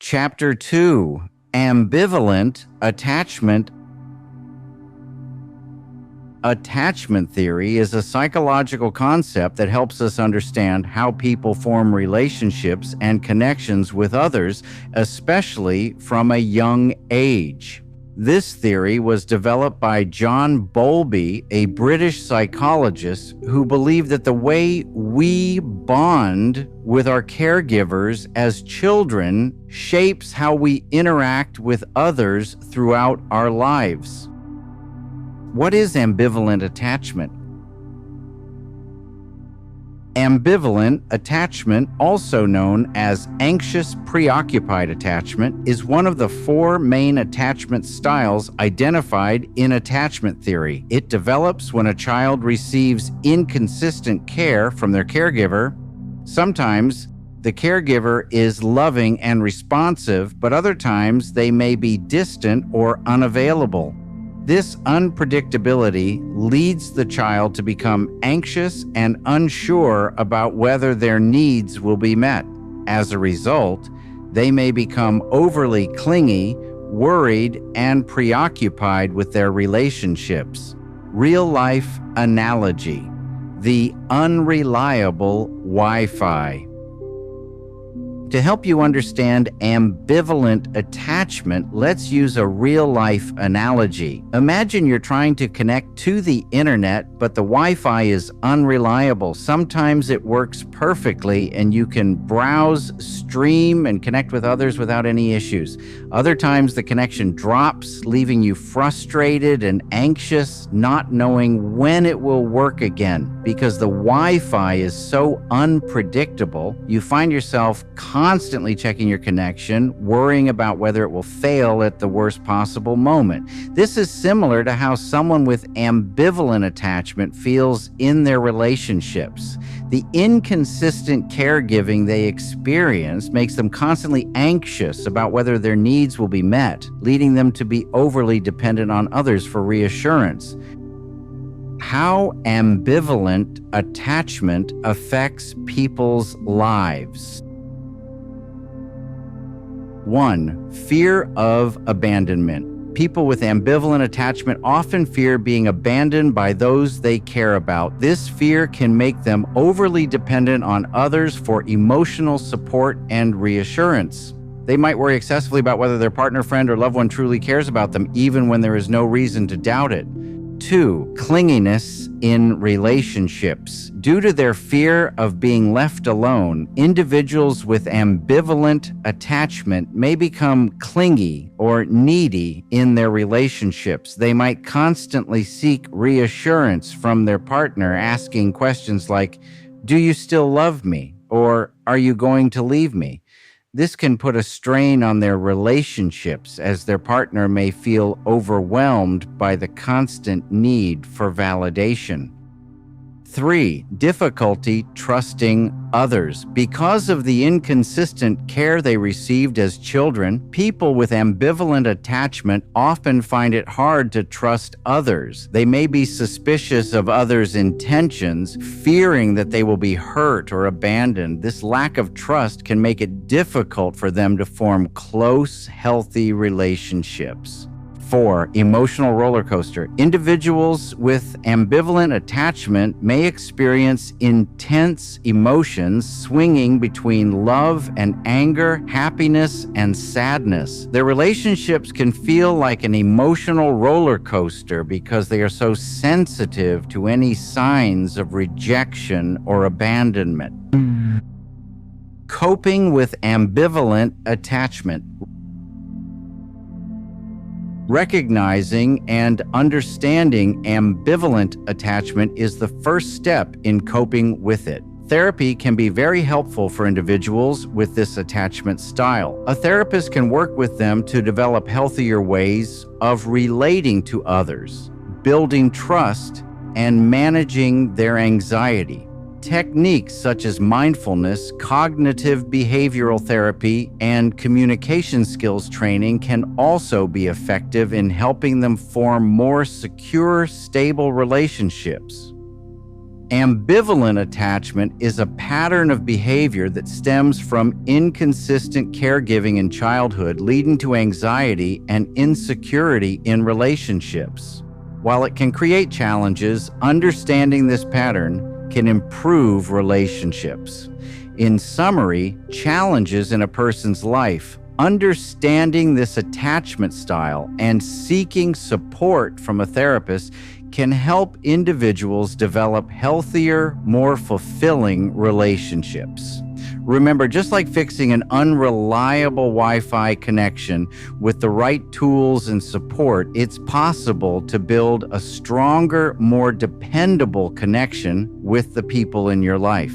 Chapter 2, Ambivalent Attachment. Attachment theory is a psychological concept that helps us understand how people form relationships and connections with others, especially from a young age. This theory was developed by John Bowlby, a British psychologist who believed that the way we bond with our caregivers as children shapes how we interact with others throughout our lives. What is ambivalent attachment? Ambivalent attachment, also known as anxious preoccupied attachment, is one of the four main attachment styles identified in attachment theory. It develops when a child receives inconsistent care from their caregiver. Sometimes the caregiver is loving and responsive, but other times they may be distant or unavailable. This unpredictability leads the child to become anxious and unsure about whether their needs will be met. As a result, they may become overly clingy, worried, and preoccupied with their relationships. Real-life analogy: the unreliable Wi-Fi. To help you understand ambivalent attachment, let's use a real-life analogy. Imagine you're trying to connect to the internet, but the Wi-Fi is unreliable. Sometimes it works perfectly and you can browse, stream, and connect with others without any issues. Other times the connection drops, leaving you frustrated and anxious, not knowing when it will work again. Because the Wi-Fi is so unpredictable, you find yourself constantly checking your connection, worrying about whether it will fail at the worst possible moment. This is similar to how someone with ambivalent attachment feels in their relationships. The inconsistent caregiving they experience makes them constantly anxious about whether their needs will be met, leading them to be overly dependent on others for reassurance. How ambivalent attachment affects people's lives. 1. Fear of abandonment. People with ambivalent attachment often fear being abandoned by those they care about. This fear can make them overly dependent on others for emotional support and reassurance. They might worry excessively about whether their partner, friend, or loved one truly cares about them, even when there is no reason to doubt it. 2. Clinginess in relationships. Due to their fear of being left alone, individuals with ambivalent attachment may become clingy or needy in their relationships. They might constantly seek reassurance from their partner, asking questions like, "Do you still love me?" or "Are you going to leave me?" This can put a strain on their relationships, as their partner may feel overwhelmed by the constant need for validation. 3. Difficulty trusting others. Because of the inconsistent care they received as children, people with ambivalent attachment often find it hard to trust others. They may be suspicious of others' intentions, fearing that they will be hurt or abandoned. This lack of trust can make it difficult for them to form close, healthy relationships. 4. Emotional roller coaster. Individuals with ambivalent attachment may experience intense emotions swinging between love and anger, happiness and sadness. Their relationships can feel like an emotional roller coaster because they are so sensitive to any signs of rejection or abandonment. Coping with ambivalent attachment. Recognizing and understanding ambivalent attachment is the first step in coping with it. Therapy can be very helpful for individuals with this attachment style. A therapist can work with them to develop healthier ways of relating to others, building trust, and managing their anxiety. Techniques such as mindfulness, cognitive behavioral therapy, and communication skills training can also be effective in helping them form more secure, stable relationships. Ambivalent attachment is a pattern of behavior that stems from inconsistent caregiving in childhood, leading to anxiety and insecurity in relationships. While it can create challenges, understanding this pattern can improve relationships. In summary, challenges in a person's life. Understanding this attachment style and seeking support from a therapist can help individuals develop healthier, more fulfilling relationships. Remember, just like fixing an unreliable Wi-Fi connection with the right tools and support, it's possible to build a stronger, more dependable connection with the people in your life.